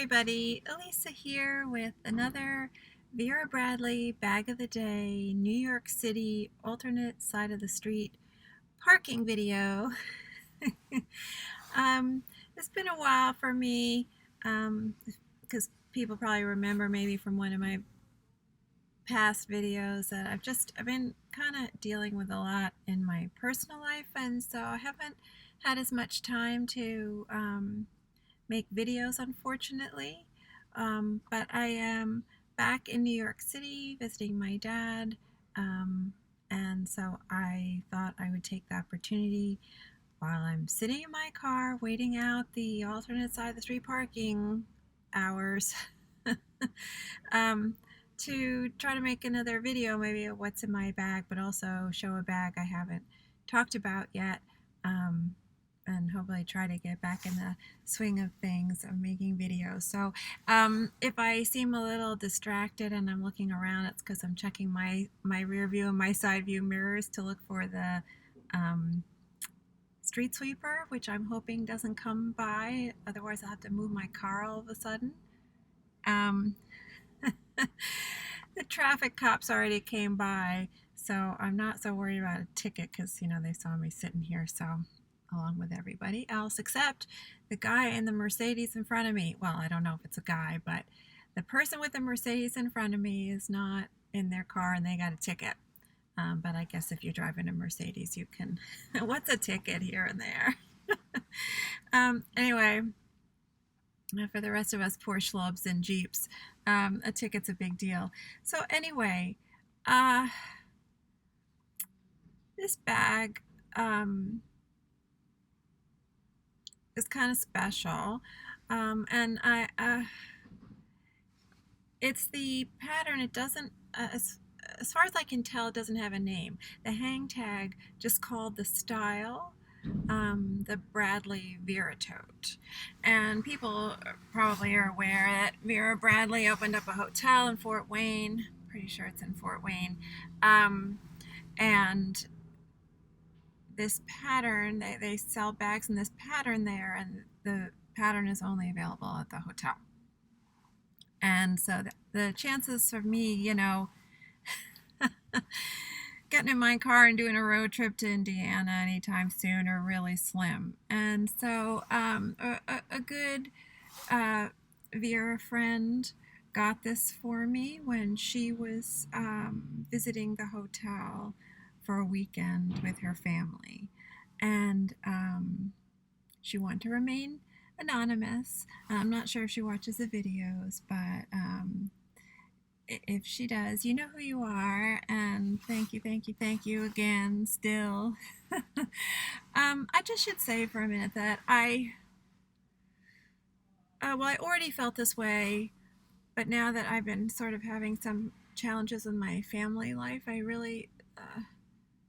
everybody, Elisa here with another Vera Bradley Bag of the Day, New York City alternate side of the street parking video. um, it's been a while for me because people probably remember maybe from one of my past videos that I've been kind of dealing with a lot in my personal life, and so I haven't had as much time to make videos, unfortunately. But I am back in New York City visiting my dad, and so I thought I would take the opportunity while I'm sitting in my car waiting out the alternate side of the street parking hours um, to try to make another video, maybe of what's in my bag, but also show a bag I haven't talked about yet. And hopefully try to get back in the swing of things of making videos. So if I seem a little distracted and I'm looking around, it's because I'm checking my rear view and my side view mirrors to look for the street sweeper, which I'm hoping doesn't come by. Otherwise, I'll have to move my car all of a sudden. The traffic cops already came by, so I'm not so worried about a ticket because, they saw me sitting here, so along with everybody else except the guy in the Mercedes in front of me. Well, I don't know if it's a guy, but the person with the Mercedes in front of me is not in their car and they got a ticket. But I guess if you're driving a Mercedes, you can, what's a ticket here and there? Anyway, for the rest of us poor schlubs and Jeeps, a ticket's a big deal. So anyway, this bag, is kind of special, and it's the pattern. It doesn't, as far as I can tell, it doesn't have a name. The hang tag just called the style, the Bradley Vera Tote. And people probably are aware that Vera Bradley opened up a hotel in Fort Wayne. Pretty sure it's in Fort Wayne. And this pattern, they sell bags in this pattern there, and the pattern is only available at the hotel. And so the chances of me, getting in my car and doing a road trip to Indiana anytime soon are really slim. And so a good Vera friend got this for me when she was visiting the hotel for a weekend with her family, and she wanted to remain anonymous. I'm not sure if she watches the videos, but if she does, you know who you are, and thank you again still. I just should say for a minute that I already felt this way, but now that I've been sort of having some challenges in my family life, I really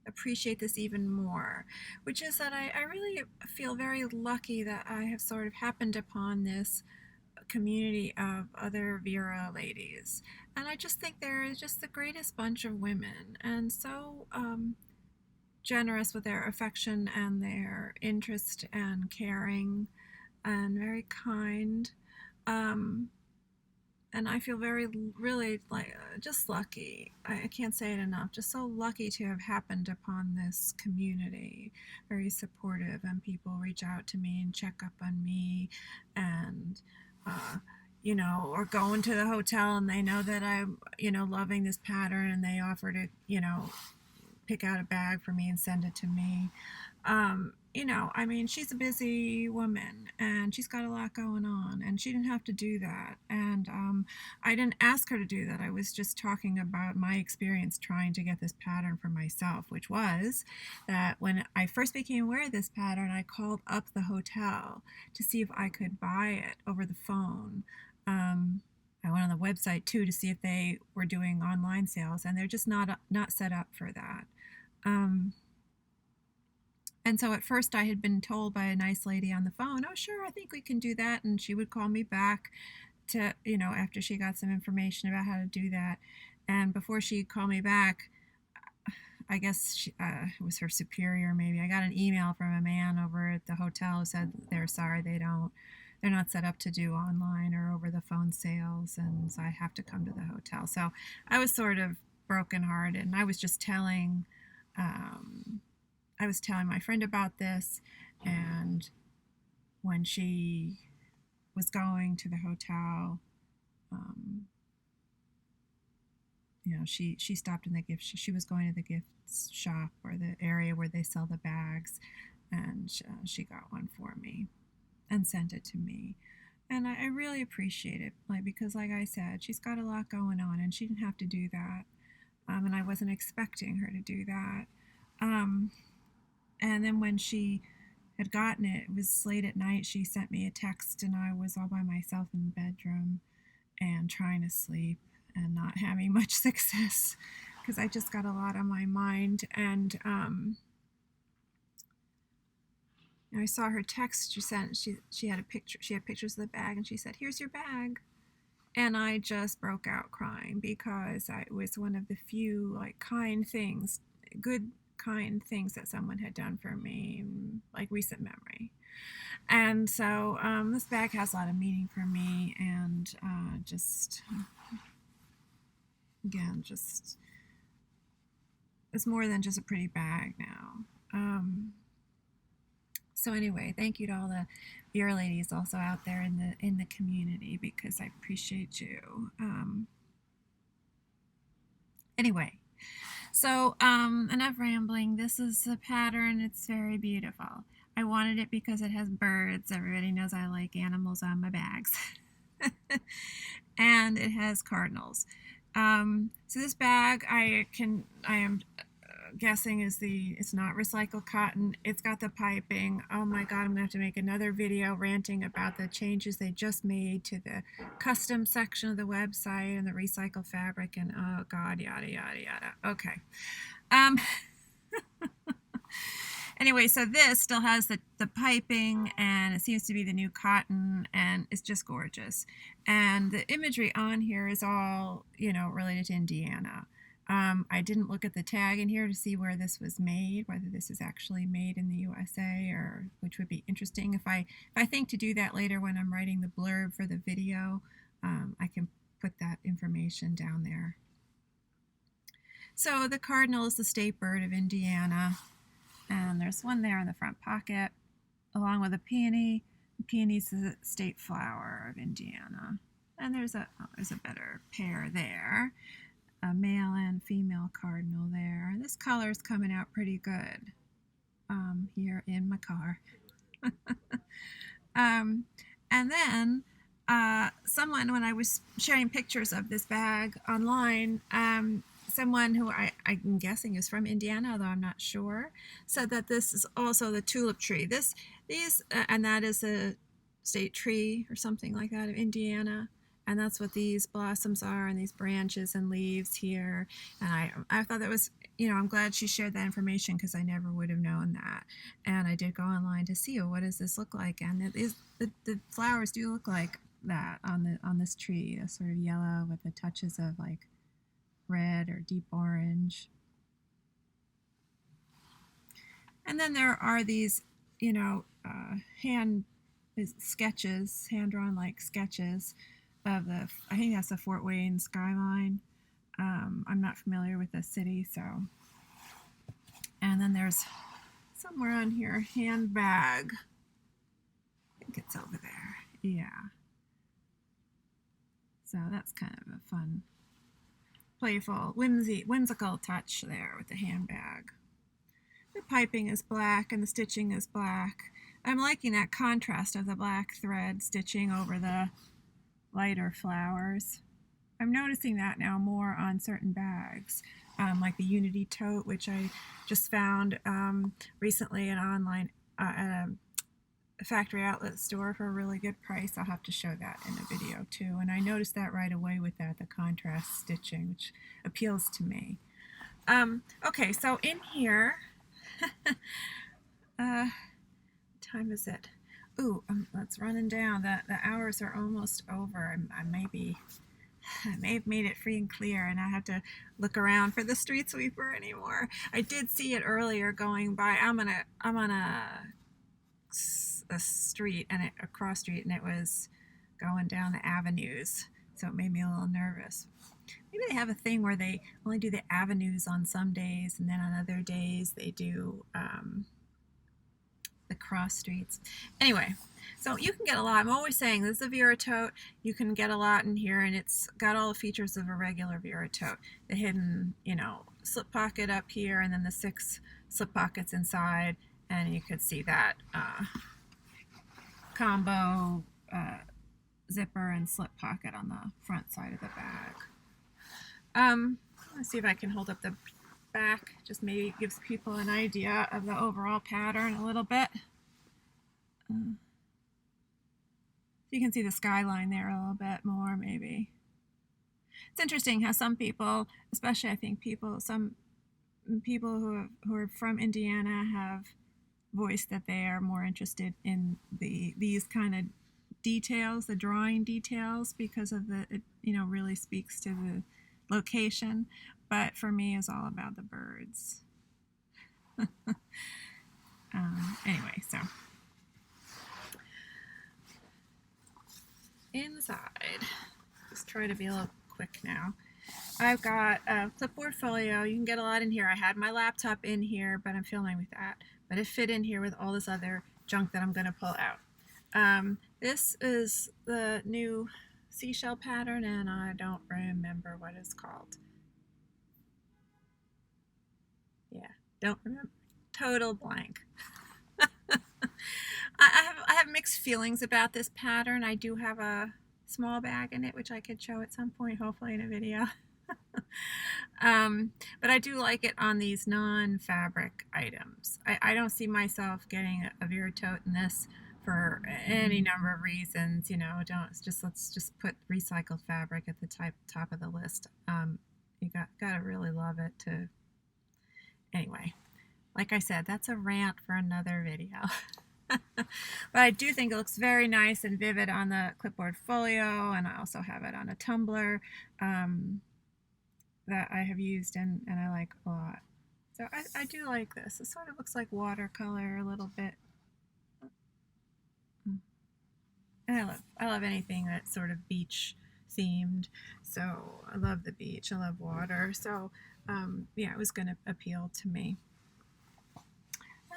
appreciate this even more, which is that I really feel very lucky that I have sort of happened upon this community of other Vera ladies, and I just think they're just the greatest bunch of women, and so generous with their affection and their interest and caring, and very kind. And I feel really just lucky. I can't say it enough. Just so lucky to have happened upon this community. Very supportive, and people reach out to me and check up on me, and or going to the hotel and they know that I'm, loving this pattern, and they offer to, pick out a bag for me and send it to me. She's a busy woman and she's got a lot going on, and she didn't have to do that. And I didn't ask her to do that. I was just talking about my experience trying to get this pattern for myself, which was that when I first became aware of this pattern, I called up the hotel to see if I could buy it over the phone. I went on the website too to see if they were doing online sales, and they're just not set up for that. And so at first I had been told by a nice lady on the phone, oh, sure, I think we can do that. And she would call me back to, after she got some information about how to do that. And before she called me back, I guess it was her superior maybe, I got an email from a man over at the hotel who said they're sorry they don't they're not set up to do online or over the phone sales, and so I have to come to the hotel. So I was sort of brokenhearted, and I was just telling my friend about this, and when she was going to the hotel, she stopped in the gift. She was going to the gift shop or the area where they sell the bags, and she got one for me and sent it to me. And I really appreciate it, because like I said, she's got a lot going on, and she didn't have to do that, and I wasn't expecting her to do that. And then when she had gotten it, it was late at night, she sent me a text, and I was all by myself in the bedroom and trying to sleep and not having much success because I just got a lot on my mind. And I saw her text she sent. She had a picture. She had pictures of the bag, and she said, "Here's your bag." And I just broke out crying because it was one of the few kind things, good kind things that someone had done for me, like recent memory. And so this bag has a lot of meaning for me, and just it's more than just a pretty bag now. So anyway, thank you to all the Vera ladies also out there in the community, because I appreciate you. Anyway, so enough rambling. This is a pattern. It's very beautiful. I wanted it because it has birds. Everybody knows I like animals on my bags. And it has cardinals. So this bag I am guessing it's not recycled cotton. It's got the piping. Oh my god, I'm gonna have to make another video ranting about the changes they just made to the custom section of the website and the recycled fabric, and oh god, yada yada yada. Okay. Anyway, so this still has the piping, and it seems to be the new cotton, and it's just gorgeous. And the imagery on here is all, related to Indiana. I didn't look at the tag in here to see where this was made, whether this is actually made in the USA, or which would be interesting. If I think to do that later when I'm writing the blurb for the video, I can put that information down there. So the cardinal is the state bird of Indiana. And there's one there in the front pocket, along with a peony. The peony's the state flower of Indiana. And there's a better pair there. A male and female cardinal there. This color is coming out pretty good here in my car. And then someone, when I was sharing pictures of this bag online, someone who I'm guessing is from Indiana, although I'm not sure, said that this is also the tulip tree. And that is a state tree or something like that of Indiana. And that's what these blossoms are, and these branches and leaves here. And I thought that was, I'm glad she shared that information, because I never would have known that. And I did go online to see, what does this look like? And the flowers do look like that on this tree, a sort of yellow with the touches of red or deep orange. And then there are these, hand-drawn sketches of I think that's the Fort Wayne skyline. I'm not familiar with the city, so. And then there's somewhere on here, handbag. I think it's over there. Yeah. So that's kind of a fun, playful, whimsical touch there with the handbag. The piping is black and the stitching is black. I'm liking that contrast of the black thread stitching over the lighter flowers. I'm noticing that now more on certain bags, like the Unity Tote, which I just found recently at a factory outlet store for a really good price. I'll have to show that in a video too. And I noticed that right away with the contrast stitching, which appeals to me. Okay, so in here, time is it? Ooh, it's running down. The hours are almost over. I may have made it free and clear, and I have to look around for the street sweeper anymore. I did see it earlier going by. I'm on a a street and a cross street, and it was going down the avenues, so it made me a little nervous. Maybe they have a thing where they only do the avenues on some days, and then on other days they do the cross streets. Anyway, so you can get a lot. I'm always saying this is a Vera Tote. You can get a lot in here, and it's got all the features of a regular Vera Tote. The hidden, slip pocket up here, and then the 6 slip pockets inside, and you could see that combo zipper and slip pocket on the front side of the bag. Let's see if I can hold up the back. Just maybe gives people an idea of the overall pattern a little bit. You can see the skyline there a little bit more, maybe. It's interesting how some people, especially I think some people who are from Indiana, have voiced that they are more interested in these kind of details, the drawing details, because of it really speaks to the location. But for me, it's all about the birds. Anyway, so inside, just try to be a little quick now. I've got a clipboard folio. You can get a lot in here. I had my laptop in here, but I'm filming with that. But it fit in here with all this other junk that I'm going to pull out. This is the new seashell pattern, and I don't remember what it's called. Yeah, don't remember. Total blank. I have mixed feelings about this pattern. I do have a small bag in it, which I could show at some point, hopefully in a video. But I do like it on these non-fabric items. I don't see myself getting a Vera Tote in this for any number of reasons. Let's just put recycled fabric at the top of the list. You gotta really love it to. Anyway, like I said, that's a rant for another video. But I do think it looks very nice and vivid on the clipboard folio, and I also have it on a tumbler that I have used and I like a lot. So I do like this. It sort of looks like watercolor a little bit. And I love anything that's sort of beach themed. So I love the beach. I love water. So yeah, it was going to appeal to me.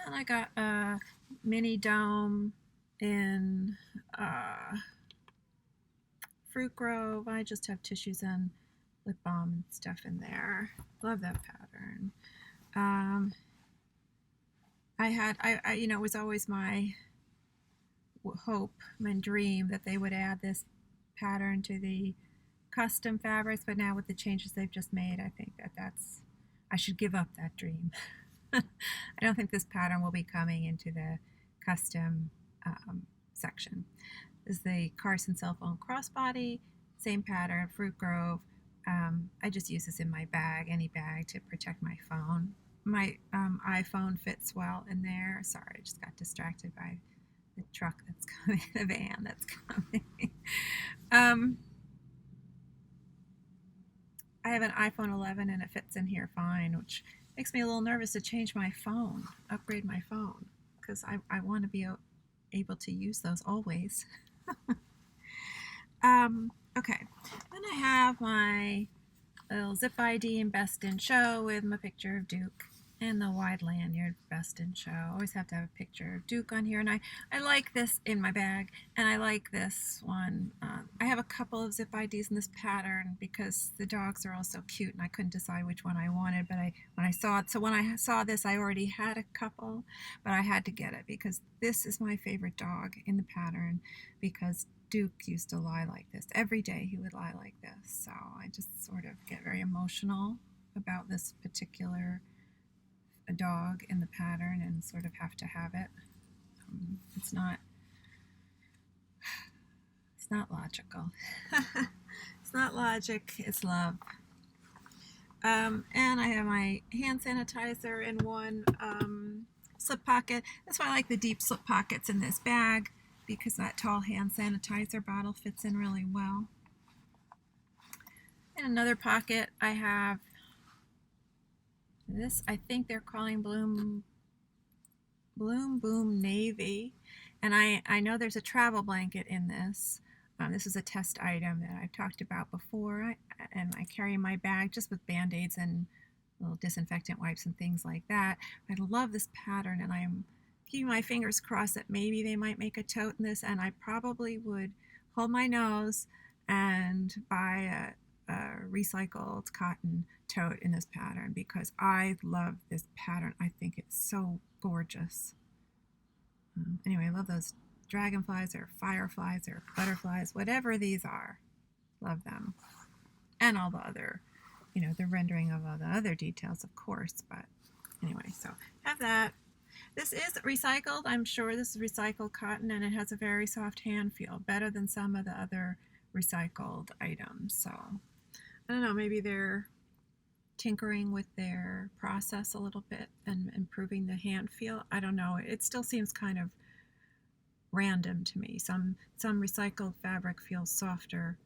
And I got a mini dome in Fruit Grove. I just have tissues and lip balm and stuff in there. Love that pattern. It was always my hope, my dream, that they would add this pattern to the custom fabrics, but now with the changes they've just made, I think I should give up that dream. I don't think this pattern will be coming into the custom section. This is the Carson cell phone crossbody, same pattern, Fruit Grove. I just use this in my bag, any bag, to protect my phone. My iPhone fits well in there. Sorry, I just got distracted by the truck that's coming, the van that's coming. I have an iPhone 11 and it fits in here fine, which makes me a little nervous to change my phone, upgrade my phone, because I want to be able to use those always. Okay, then I have my little zip ID and Best in Show with my picture of Duke, and the wide lanyard Best in Show. I always have to have a picture of Duke on here, and I like this in my bag, and I like this one. I have a couple of zip IDs in this pattern because the dogs are all so cute, and I couldn't decide which one I wanted, but when I saw this, I already had a couple, but I had to get it because this is my favorite dog in the pattern, because Duke used to lie like this. Every day he would lie like this, so I just sort of get very emotional about this particular dog in the pattern and sort of have to have it. It's not logical. It's not logic, it's love. And I have my hand sanitizer in one slip pocket. That's why I like the deep slip pockets in this bag, because that tall hand sanitizer bottle fits in really well. In another pocket I have this, I think they're calling Bloom Boom Navy, And I know there's a travel blanket in this. This is a test item that I've talked about before. And I carry in my bag just with Band-Aids and little disinfectant wipes and things like that. I love this pattern, and I'm keeping my fingers crossed that maybe they might make a tote in this, and I probably would hold my nose and buy a recycled cotton tote in this pattern because I love this pattern. I think it's so gorgeous. Anyway, I love those dragonflies or fireflies or butterflies, whatever these are. Love them. And all the other, the rendering of all the other details, of course. But anyway, so have that. This is recycled. I'm sure this is recycled cotton, and it has a very soft hand feel, better than some of the other recycled items. So I don't know, maybe they're tinkering with their process a little bit and improving the hand feel. I don't know. It still seems kind of random to me. Some recycled fabric feels softer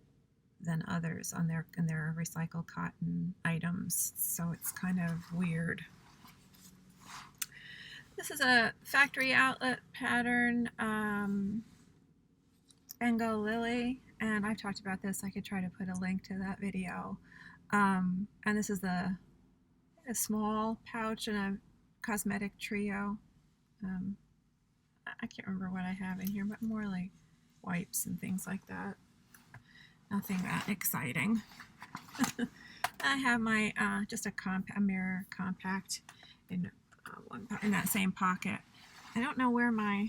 than others in their recycled cotton items, so it's kind of weird. This is a factory outlet pattern, Bengal Lily, and I've talked about this. I could try to put a link to that video. And this is a small pouch in a cosmetic trio. I can't remember what I have in here, but more like wipes and things like that. Nothing that exciting. I have my just a mirror compact in that same pocket. I don't know where I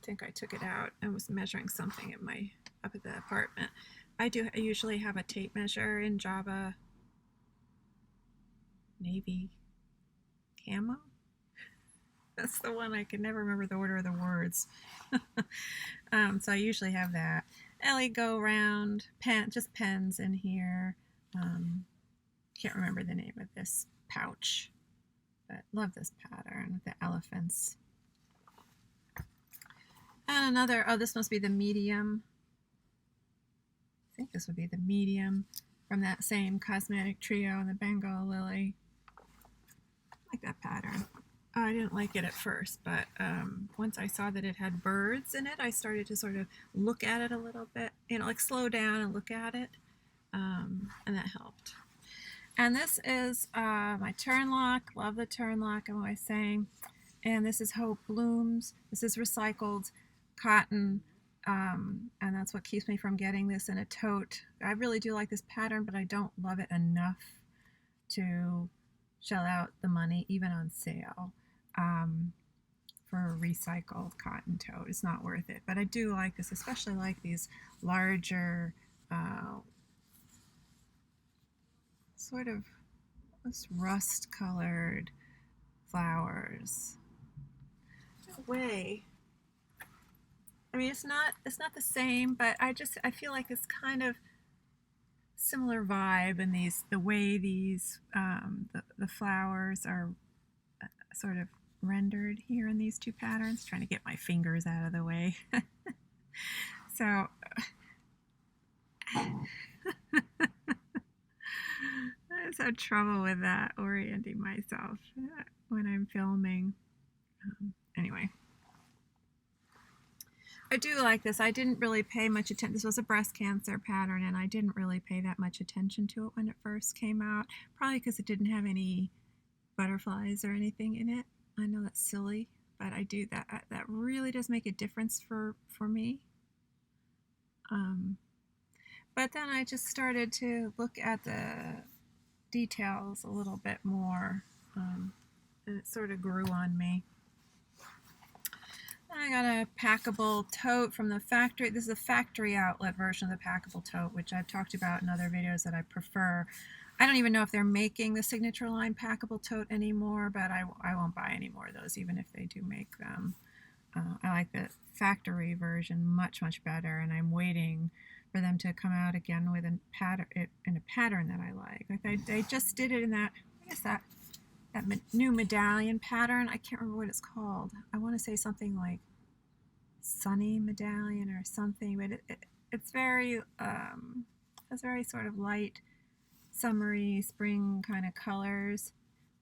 think I took it out. I was measuring something up at the apartment. I usually have a tape measure in Java Navy Camo. That's the one I can never remember the order of the words. So I usually have that. Ellie go round just pens in here. Can't remember the name of this pouch, but love this pattern with the elephants. And another, this must be the medium. I think this would be the medium from that same cosmetic trio in the Bengal Lily. I like that pattern. I didn't like it at first, but once I saw that it had birds in it, I started to sort of look at it a little bit, like slow down and look at it, and that helped. And this is my turn lock. Love the turn lock, I'm always saying. And this is Hope Blooms. This is recycled cotton, and that's what keeps me from getting this in a tote. I really do like this pattern, but I don't love it enough to shell out the money, even on sale, for a recycled cotton tote. It's not worth it. But I do like this, especially like these larger, sort of this rust-colored flowers. In a way, I mean, it's not the same, but I feel like it's kind of similar vibe in the way these the flowers are sort of rendered here in these two patterns. Trying to get my fingers out of the way. So I just have trouble with that, orienting myself when I'm filming. Anyway, I do like this. I didn't really pay much attention. This was a breast cancer pattern, and I didn't really pay that much attention to it when it first came out. Probably because it didn't have any butterflies or anything in it. I know that's silly, but I do that. That really does make a difference for me. But then I just started to look at the details a little bit more, and it sort of grew on me. I got a packable tote from the factory. This is a factory outlet version of the packable tote, which I've talked about in other videos that I prefer. I don't even know if they're making the Signature line packable tote anymore, but I won't buy any more of those, even if they do make them. I like the factory version much, much better, and I'm waiting for them to come out again with a pattern that I like. They just did it in that, what is that new medallion pattern? I can't remember what it's called. I want to say something like Sunny Medallion or something, but it's very has very sort of light, summery, spring kind of colors.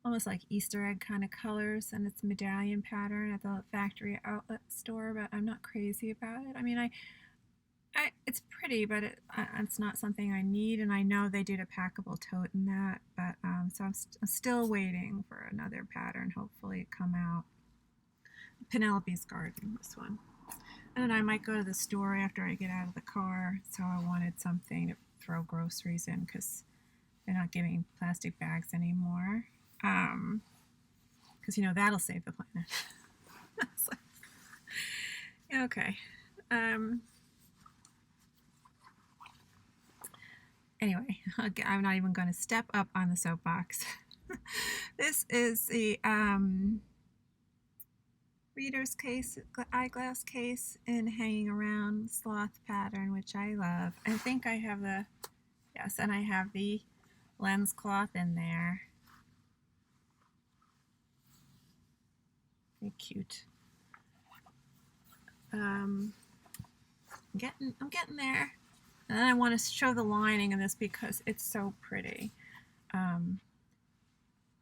almost like Easter egg kind of colors, and it's a medallion pattern at the factory outlet store, but I'm not crazy about it. I mean, it's pretty, but it's not something I need, and I know they did a packable tote in that, but so I'm still waiting for another pattern, hopefully it come out. Penelope's Garden, this one. And I might go to the store after I get out of the car, so I wanted something to throw groceries in because they're not giving plastic bags anymore. Because, that'll save the planet. Okay. Anyway, I'm not even going to step up on the soapbox. This is the reader's case, eyeglass case in hanging around sloth pattern, which I love. I think I have and I have the lens cloth in there. Very cute. I'm getting there. And then I want to show the lining of this because it's so pretty.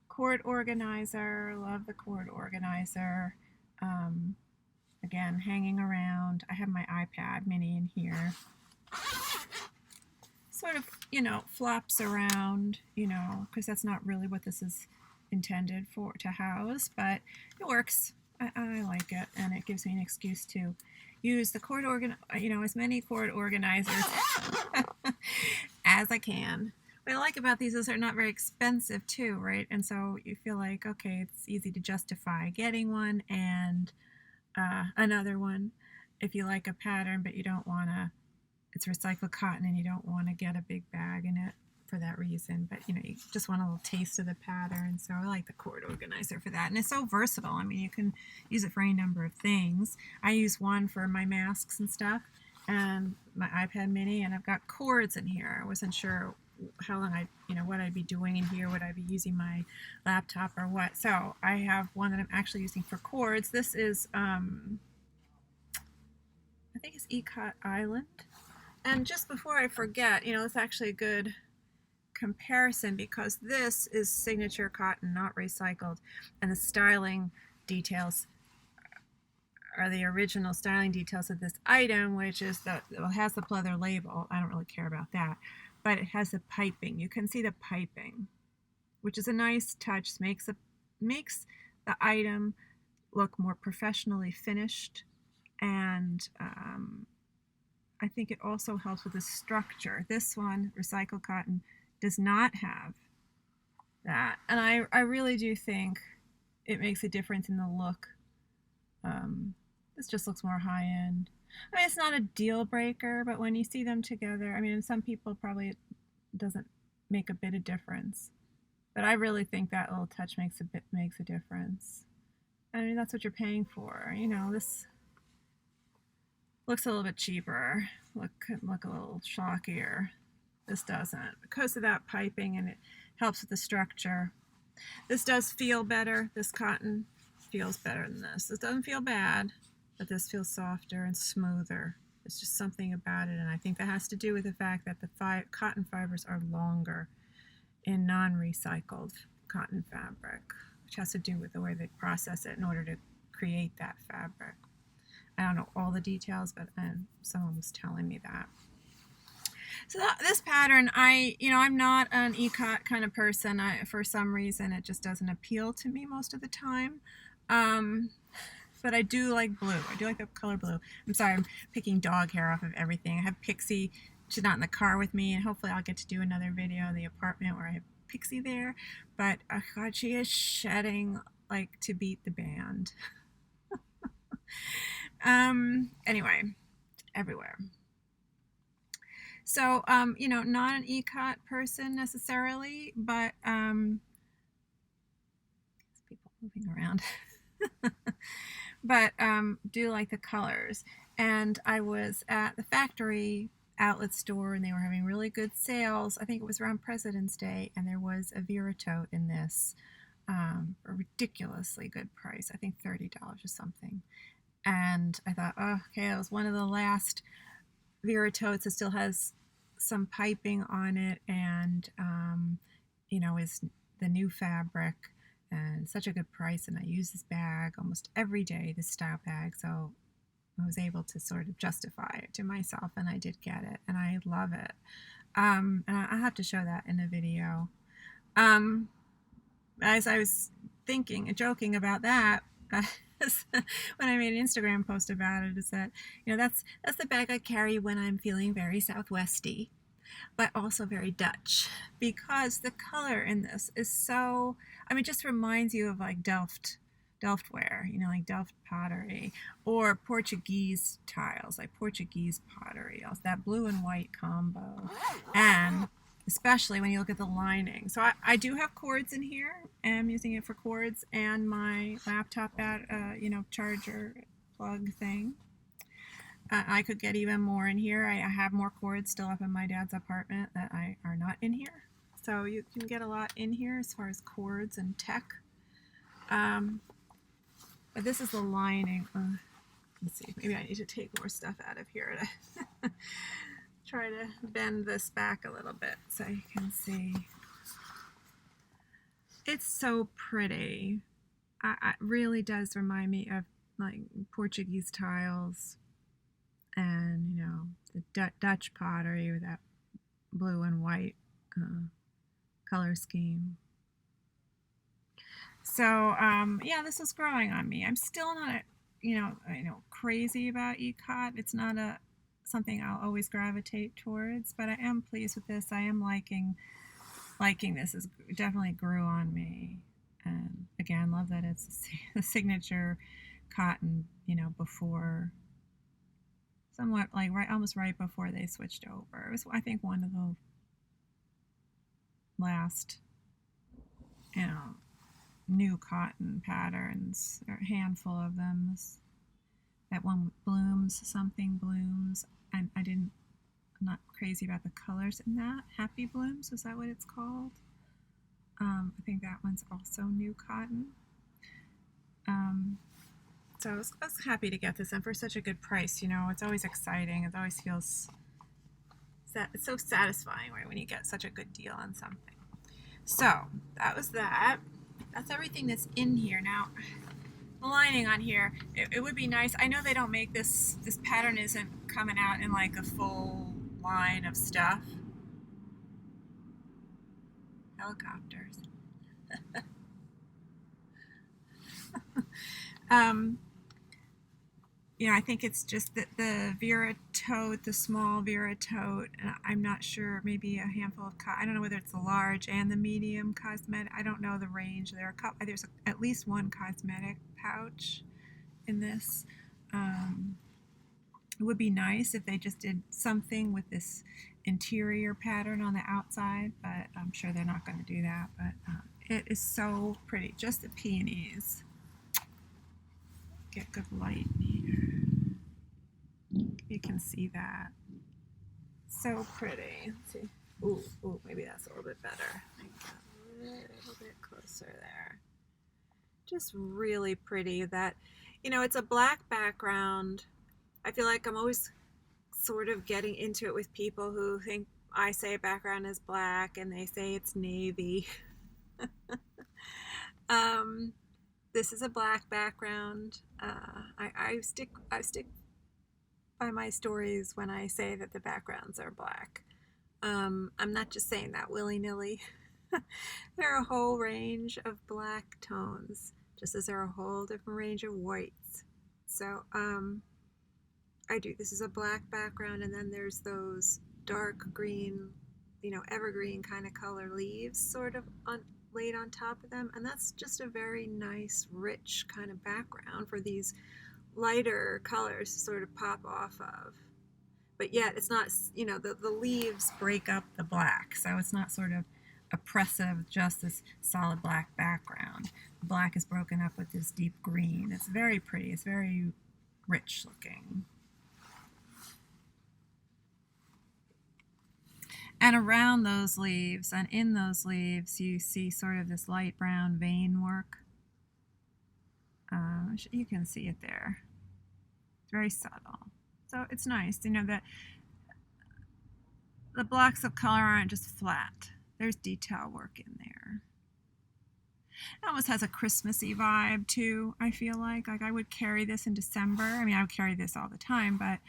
Cord organizer, love the cord organizer. Again, hanging around. I have my iPad mini in here. Sort of, flops around, because that's not really what this is intended to house, but it works. I like it, and it gives me an excuse to use the cord as many cord organizers as I can. What I like about these is they're not very expensive too, right? And so you feel like, okay, it's easy to justify getting one and another one if you like a pattern, but you don't want to, it's recycled cotton and you don't want to get a big bag in it for that reason, but you just want a little taste of the pattern. So I like the cord organizer for that, and it's so versatile. I mean, you can use it for any number of things. I use one for my masks and stuff and my iPad mini, and I've got cords in here. I wasn't sure how long what I'd be doing in here. Would I be using my laptop or what? So I have one that I'm actually using for cords. This is I think it's Ecot Island. And just before I forget, it's actually a good comparison because this is signature cotton, not recycled, and the styling details are the original styling details of this item, which is it has the pleather label. I don't really care about that, but it has the piping. You can see the piping, which is a nice touch. Makes the item look more professionally finished, and I think it also helps with the structure. This one, recycled cotton, does not have that, and I really do think it makes a difference in the look. This just looks more high-end. I mean, it's not a deal breaker, but when you see them together, I mean, some people probably it doesn't make a bit of difference, but I really think that little touch makes a difference. I mean, that's what you're paying for. This looks a little bit cheaper. Look a little chalkier. This doesn't, because of that piping, and it helps with the structure. This does feel better. This cotton feels better than this. This doesn't feel bad, but this feels softer and smoother. It's just something about it, and I think that has to do with the fact that the cotton fibers are longer in non-recycled cotton fabric, which has to do with the way they process it in order to create that fabric. I don't know all the details, but someone was telling me that. So this pattern, I'm not an Ecot kind of person. For some reason, it just doesn't appeal to me most of the time. But I do like blue. I do like the color blue. I'm sorry, I'm picking dog hair off of everything. I have Pixie. She's not in the car with me, and hopefully I'll get to do another video in the apartment where I have Pixie there. But, oh God, she is shedding like to beat the band. Anyway, everywhere. So, not an Ecot person necessarily, but people moving around. But do like the colors. And I was at the factory outlet store, and they were having really good sales. I think it was around President's Day, and there was a Vera Tote in this, a ridiculously good price. I think $30 or something. And I thought, oh, okay, it was one of the last Vera Totes that still has some piping on it, and is the new fabric. and such a good price, and I use this bag almost every day, this style bag, so I was able to sort of justify it to myself, and I did get it, and I love it. And I'll have to show that in a video. As I was thinking and joking about that, when I made an Instagram post about it, is that, that's the bag I carry when I'm feeling very Southwesty, but also very Dutch, because the color in this is so, it just reminds you of like Delftware, like Delft pottery, or Portuguese tiles, like Portuguese pottery, also that blue and white combo, and especially when you look at the lining. So I do have cords in here, and I'm using it for cords and my laptop charger plug thing. I could get even more in here. I have more cords still up in my dad's apartment that are not in here. So you can get a lot in here as far as cords and tech. But this is the lining. Let's see, maybe I need to take more stuff out of here to try to bend this back a little bit so you can see. It's so pretty. It really does remind me of like Portuguese tiles and, the Dutch pottery with that blue and white color scheme. So, yeah, this is growing on me. I'm still not, crazy about ECOT. It's not something I'll always gravitate towards, but I am pleased with this. I am liking this. It definitely grew on me. And again, love that it's the signature cotton, before, somewhat like almost right before they switched over. It was, I think, one of the last, new cotton patterns, or a handful of them. That one blooms, something blooms. I'm not crazy about the colors in that. Happy Blooms, is that what it's called? I think that one's also new cotton. So I was happy to get this, and for such a good price. It's always exciting. It always feels it's so satisfying, right, when you get such a good deal on something. So that was that. That's everything that's in here. Now, the lining on here, it would be nice. I know they don't make this pattern isn't coming out in like a full line of stuff. Helicopters. I think it's just that the Vera Tote, the small Vera Tote, and I'm not sure, maybe a handful of, I don't know whether it's the large and the medium cosmetic. I don't know the range. There's at least one cosmetic pouch in this. It would be nice if they just did something with this interior pattern on the outside, but I'm sure they're not going to do that. But it is so pretty. Just the peonies. Get good light in here. You can see that. So pretty. Let's see. Ooh, maybe that's a little bit better. A little bit closer there. Just really pretty. That, it's a black background. I feel like I'm always sort of getting into it with people who think I say a background is black and they say it's navy. This is a black background. I stick by my stories when I say that the backgrounds are black. I'm not just saying that willy-nilly. There are a whole range of black tones, just as there are a whole different range of whites. So this is a black background, and then there's those dark green, evergreen kind of color leaves sort of laid on top of them, and that's just a very nice, rich kind of background for these lighter colors to sort of pop off of. But yet it's not, the leaves break up the black, so it's not sort of oppressive, just this solid black background. The black is broken up with this deep green. It's very pretty. It's very rich looking. And around those leaves and in those leaves, you see sort of this light brown vein work. You can see it there. It's very subtle. So it's nice, that the blocks of color aren't just flat. There's detail work in there. It almost has a Christmassy vibe too. I feel like I would carry this in December. I mean, I would carry this all the time, but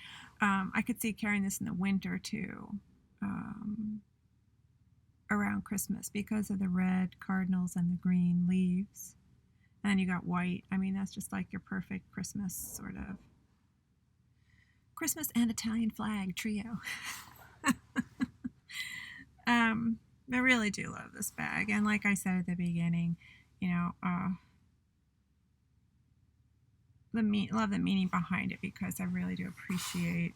I could see carrying this in the winter too, around Christmas because of the red cardinals and the green leaves. And then you got white. I mean, that's just like your perfect Christmas sort of Christmas and Italian flag trio. I really do love this bag, and like I said at the beginning, you know, love the meaning behind it because I really do appreciate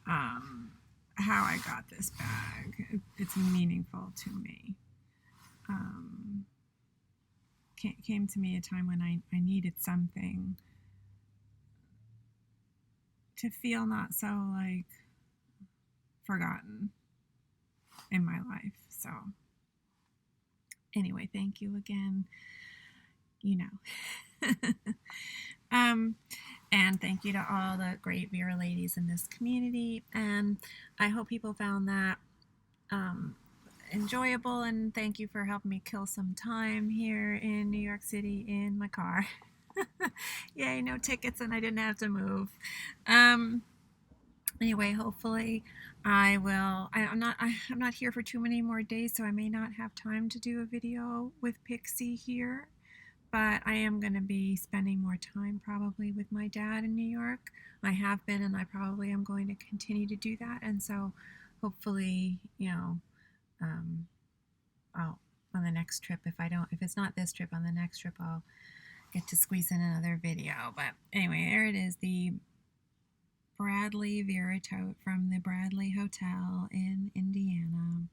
how I got this bag. It's meaningful to me. Came to me a time when I needed something to feel not so like forgotten in my life. So anyway, thank you again. You know. And thank you to all the great Vera ladies in this community. And I hope people found that enjoyable. And thank you for helping me kill some time here in New York City in my car. Yay, no tickets and I didn't have to move. Anyway, hopefully I will. I'm not here for too many more days, so I may not have time to do a video with Pixie here. But I am going to be spending more time probably with my dad in New York. I have been, and I probably am going to continue to do that. And so hopefully, you know, I'll, on the next trip, if it's not this trip, on the next trip, I'll get to squeeze in another video. But anyway, there it is, the Bradley Vera Tote from the Bradley Hotel in Indiana.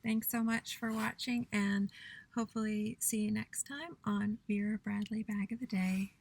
Thanks so much for watching, and hopefully see you next time on Vera Bradley Bag of the Day.